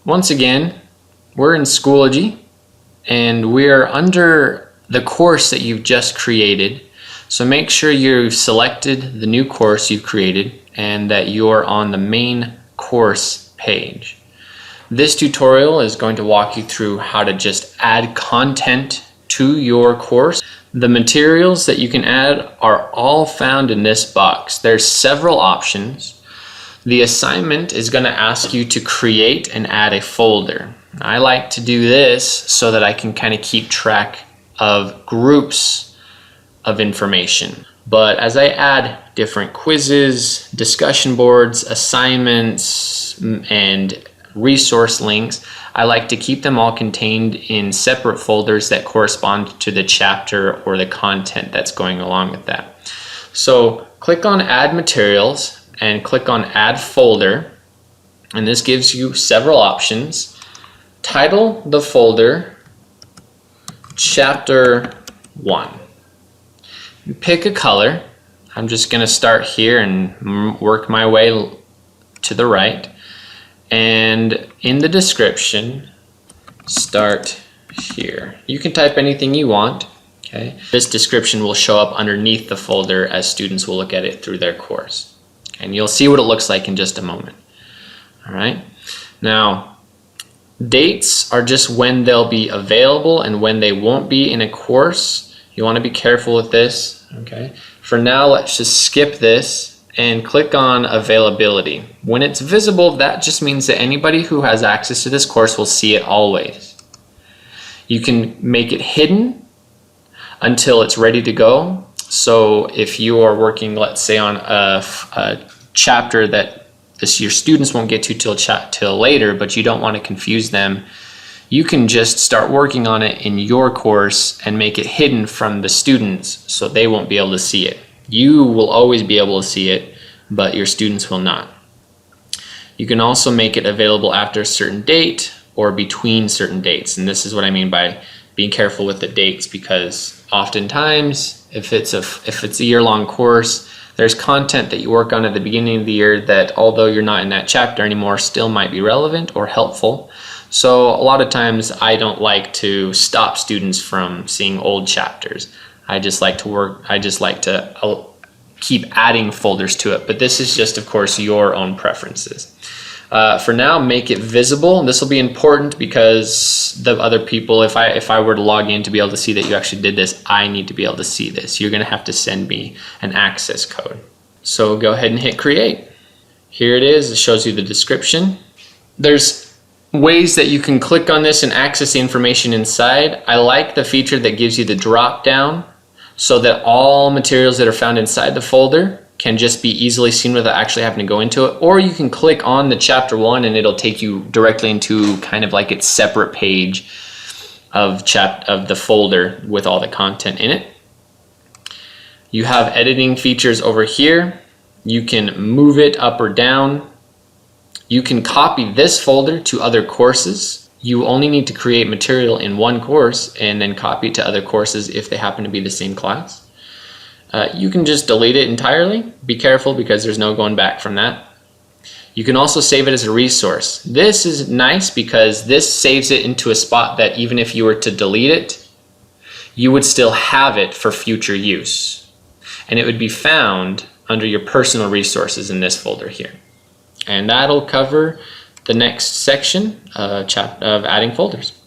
once again, we're in Schoology and we're under the course that you've just created. So make sure you've selected the new course you've created and that you're on the main course page. This tutorial is going to walk you through how to just add content to your course. The materials that you can add are all found in this box. There's several options. The assignment is going to ask you to create and add a folder. I like to do this so that I can kind of keep track of groups of information. But as I add different quizzes, discussion boards, assignments, and resource links, I like to keep them all contained in separate folders that correspond to the chapter or the content that's going along with that. So click on Add Materials and click on Add Folder, and this gives you several options. Title the folder Chapter 1. You pick a color. I'm just going to start here and work my way to the right. And in the description, start here. You can type anything you want. Okay. This description will show up underneath the folder as students will look at it through their course. And you'll see what it looks like in just a moment. All right. Now, dates are just when they'll be available and when they won't be in a course. You want to be careful with this. Okay. For now, let's just skip this and click on availability. When it's visible, that just means that anybody who has access to this course will see it always. You can make it hidden until it's ready to go. So if you are working, let's say, on a chapter that your students won't get to till later, but you don't want to confuse them, you can just start working on it in your course and make it hidden from the students so they won't be able to see it. You will always be able to see it, but your students will not. You can also make it available after a certain date or between certain dates. And this is what I mean by being careful with the dates, because oftentimes if it's a year-long course, there's content that you work on at the beginning of the year that, although you're not in that chapter anymore, still might be relevant or helpful. So a lot of times I don't like to stop students from seeing old chapters. I just like to keep adding folders to it, but this is just, of course, your own preferences. For now, make it visible. This will be important because the other people, if I were to log in to be able to see that you actually did this, I need to be able to see this. You're going to have to send me an access code. So go ahead and hit create. Here it is. It shows you the description. There's ways that you can click on this and access the information inside. I like the feature that gives you the drop down so that all materials that are found inside the folder can just be easily seen without actually having to go into it. Or you can click on the chapter 1 and it'll take you directly into kind of like its separate page of the folder with all the content in it. You have editing features over here. You can move it up or down. You can copy this folder to other courses. You only need to create material in one course and then copy it to other courses if they happen to be the same class. You can just delete it entirely. Be careful because there's no going back from that. You can also save it as a resource. This is nice because this saves it into a spot that even if you were to delete it, you would still have it for future use. And it would be found under your personal resources in this folder here. And that'll cover the next section of adding folders.